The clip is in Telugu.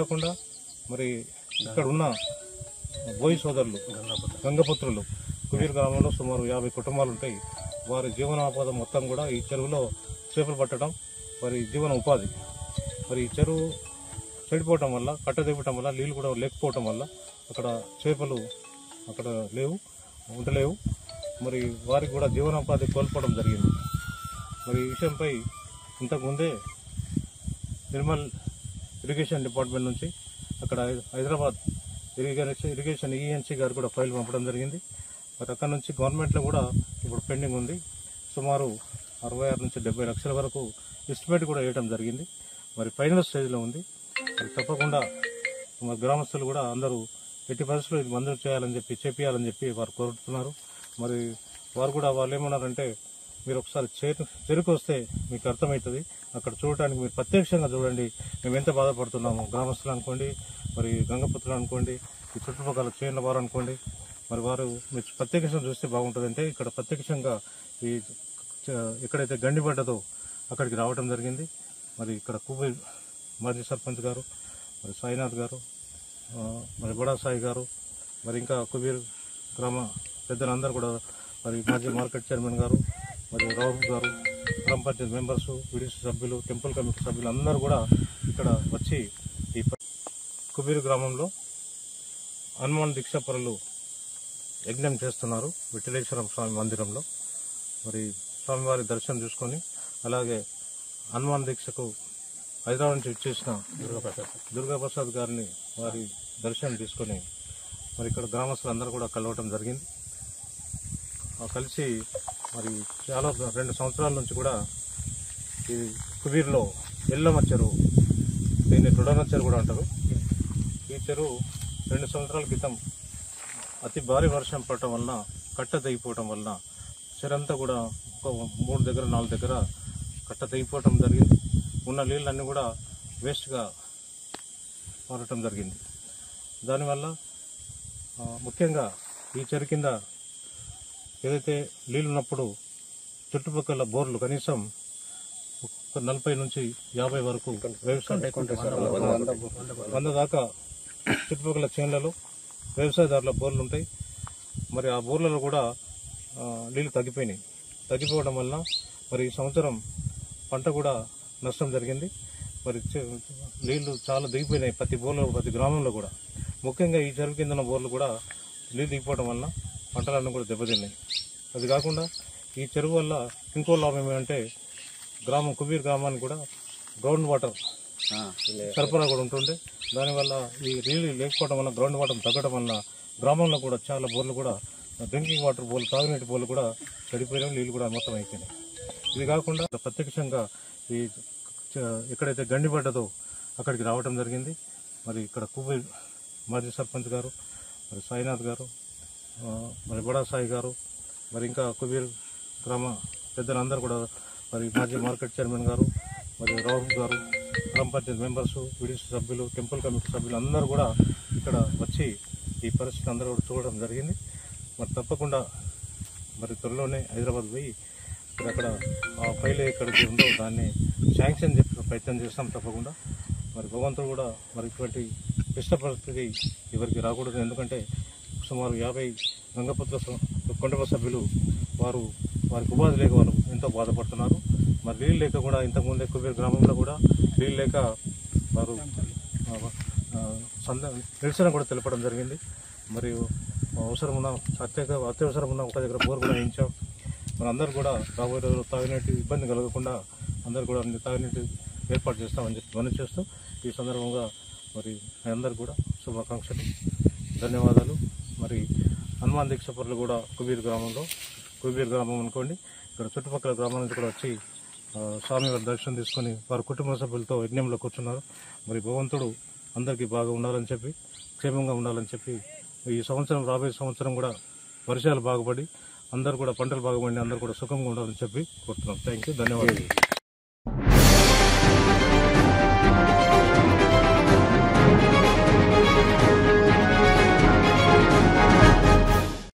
కాకుండా మరి ఇక్కడ ఉన్న బోయి సోదరులు గంగపుత్రులు కుబీర్ గ్రామంలో సుమారు 50 కుటుంబాలు ఉంటాయి. వారి జీవనోపాధి మొత్తం కూడా ఈ చెరువులో చేపలు పట్టడం వారి జీవన ఉపాధి. మరి ఈ చెరువు చెడిపోవటం వల్ల, కట్ట దిగటం వల్ల, నీళ్ళు కూడా లేకపోవటం వల్ల అక్కడ చేపలు అక్కడ ఉండలేవు. మరి వారికి కూడా జీవనోపాధి కోల్పోవడం జరిగింది. మరి ఈ విషయంపై ఇంతకుముందే నిర్మల్ ఇరిగేషన్ డిపార్ట్మెంట్ నుంచి అక్కడ హైదరాబాద్ ఇరిగేషన్ ఈఎన్సీ గారు కూడా ఫైల్ పంపడం జరిగింది. మరి అక్కడ నుంచి గవర్నమెంట్లో కూడా ఇప్పుడు పెండింగ్ ఉంది. సుమారు 66 నుంచి 70 లక్షల వరకు ఎస్టిమేట్ కూడా వేయడం జరిగింది. మరి ఫైనల్ స్టేజ్లో ఉంది. మరి తప్పకుండా మరి గ్రామస్తులు కూడా అందరూ ఎట్టి పరిస్థితుల్లో ఇది మంజూరు చేయాలని చెప్పి వారు కోరుతున్నారు. మరి వాళ్ళు ఏమన్నారంటే, మీరు ఒకసారి చెరుకు వస్తే మీకు అర్థమవుతుంది, అక్కడ చూడటానికి మీరు ప్రత్యక్షంగా చూడండి, మేము ఎంత బాధపడుతున్నాము. గ్రామస్తులు అనుకోండి, మరి గంగపుత్రులు అనుకోండి, ఈ చుట్టుపక్కల చేనుల వారు అనుకోండి, మరి వారు మీరు ప్రత్యక్షంగా చూస్తే బాగుంటుందంటే ఇక్కడ ప్రత్యక్షంగా ఈ ఎక్కడైతే గండి పడ్డదో అక్కడికి రావడం జరిగింది. మరి ఇక్కడ కుబీర్ మాజీ సర్పంచ్ గారు, మరి సాయినాథ్ గారు, మరి బడా సాయి గారు, మరి ఇంకా కుబీర్ గ్రామ పెద్దలందరూ కూడా, మరి మాజీ మార్కెట్ చైర్మన్ గారు, మరి రాహుల్ గారు, గ్రామ పంచాయతీ మెంబర్స్, విడిసి సభ్యులు, టెంపుల్ కమిటీ సభ్యులు అందరూ కూడా ఇక్కడ వచ్చి ఈ కుబీర్ గ్రామంలో హనుమాన్ దీక్షాపరులు యజ్ఞం చేస్తున్నారు విఠలేశ్వరం స్వామి మందిరంలో. మరి స్వామివారి దర్శనం చూసుకొని, అలాగే హనుమాన్ దీక్షకు హైదరాబాద్ నుంచి ఇచ్చేసిన దుర్గాప్రసాద్ గారిని వారి దర్శనం తీసుకొని మరి ఇక్కడ గ్రామస్తులందరూ కూడా కలవటం జరిగింది. కలిసి మరి చాలా 2 సంవత్సరాల నుంచి కూడా ఈ కుబీర్లో ఎల్లమ్మ చెరువు, దీన్ని రుడన చెరువు కూడా అంటారు. ఈ చెరువు 2 సంవత్సరాల క్రితం అతి భారీ వర్షం పడటం వలన, కట్ట తెగిపోవటం వలన చెరంతా కూడా ఒక 3 దగ్గర 4 దగ్గర కట్ట తెగిపోవటం జరిగింది. ఉన్న నీళ్ళన్నీ కూడా వేస్ట్గా మారటం జరిగింది. దానివల్ల ముఖ్యంగా ఈ చెరు కింద ఏదైతే నీళ్ళు ఉన్నప్పుడు చుట్టుపక్కల బోర్లు కనీసం 40 నుంచి 50 వరకు వ్యవసాయం 100 దాకా చుట్టుపక్కల చేన్లలో వ్యవసాయదారుల బోర్లు ఉంటాయి. మరి ఆ బోర్లలో కూడా నీళ్లు తగ్గిపోవడం వల్ల మరి ఈ సంవత్సరం పంట కూడా నష్టం జరిగింది. మరి నీళ్లు చాలా దిగిపోయినాయి ప్రతి గ్రామంలో కూడా. ముఖ్యంగా ఈ చెరువు కింద ఉన్న బోర్లు కూడా నీళ్ళు దిగిపోవడం వల్ల పంటలన్నీ కూడా దెబ్బతిన్నాయి. అది కాకుండా ఈ చెరువు వల్ల ఇంకో లాభం ఏమంటే, కుబీర్ గ్రామానికి కూడా గ్రౌండ్ వాటర్ సరఫరా కూడా ఉంటుండే. దానివల్ల ఈ నీళ్ళు లేకపోవడం వల్ల, గ్రౌండ్ వాటర్ తగ్గడం వల్ల గ్రామంలో కూడా చాలా బోర్లు కూడా, డ్రింకింగ్ వాటర్ బోర్లు, తాగునీటి బోర్లు కూడా చెడిపోయినాయి, నీళ్ళు కూడా మొత్తం అయిపోయినాయి. ఇది కాకుండా ప్రత్యక్షంగా ఈ ఎక్కడైతే గండి పడ్డదో అక్కడికి రావడం జరిగింది. మరి ఇక్కడ కుబీర్ మాజీ సర్పంచ్ గారు, మరి సాయినాథ్ గారు, మరి బడా సాయి గారు, మరి ఇంకా కుబీర్ గ్రామ పెద్దలందరూ కూడా, మరి మాజీ మార్కెట్ చైర్మన్ గారు, మరి రాహుల్ గారు, గ్రామ పంచాయతీ మెంబర్స్, విడిసి సభ్యులు, టెంపుల్ కమిటీ సభ్యులు అందరూ కూడా ఇక్కడ వచ్చి ఈ పరిస్థితి అందరూ కూడా చూడడం జరిగింది. మరి తప్పకుండా మరి త్వరలోనే హైదరాబాద్ పోయి అక్కడ ఆ ఫైల్ ఎక్కడికి ఉందో దాన్ని శాంక్షన్ చేసే ప్రయత్నం చేస్తాం తప్పకుండా. మరి భగవంతుడు కూడా మరి ఇటువంటి క్లిష్ట పరిస్థితి ఎవరికి రాకూడదు. ఎందుకంటే సుమారు 50 గంగపుత్ర కుటుంబ సభ్యులు వారికి ఉపాధి లేక వాళ్ళు ఎంతో బాధపడుతున్నారు. మరి నీళ్ళు లేక కూడా ఇంతకుముందే కుబీర్ గ్రామంలో కూడా నీళ్ళు లేక వారు నిరసన కూడా తెలపడం జరిగింది. మరియు అత్యవసరం ఉన్న ఒక దగ్గర బోర్ కూడా వేయించాం. మరి అందరూ కూడా రాబోయే రోజుల్లో తాగునీటి ఇబ్బంది కలగకుండా అందరూ కూడా తాగునీటి ఏర్పాటు చేస్తామని చెప్పి మనం చేస్తూ ఈ సందర్భంగా మరి అందరూ కూడా శుభాకాంక్షలు, ధన్యవాదాలు. మరి హనుమాన్ దీక్షపరులు కూడా కుబీర్ గ్రామం అనుకోండి, ఇక్కడ చుట్టుపక్కల గ్రామాల నుంచి కూడా వచ్చి స్వామివారి దర్శనం తీసుకొని వారి కుటుంబ సభ్యులతో యజ్ఞంలో కూర్చున్నారు. మరి భగవంతుడు అందరికీ బాగా ఉండాలని చెప్పి, క్షేమంగా ఉండాలని చెప్పి, ఈ సంవత్సరం రాబోయే సంవత్సరం కూడా వర్షాలు బాగుపడి అందరూ కూడా పంటలు బాగుపడి అందరూ కూడా సుఖంగా ఉండాలని చెప్పి కోరుతున్నాం. థ్యాంక్ యూ, ధన్యవాదాలు.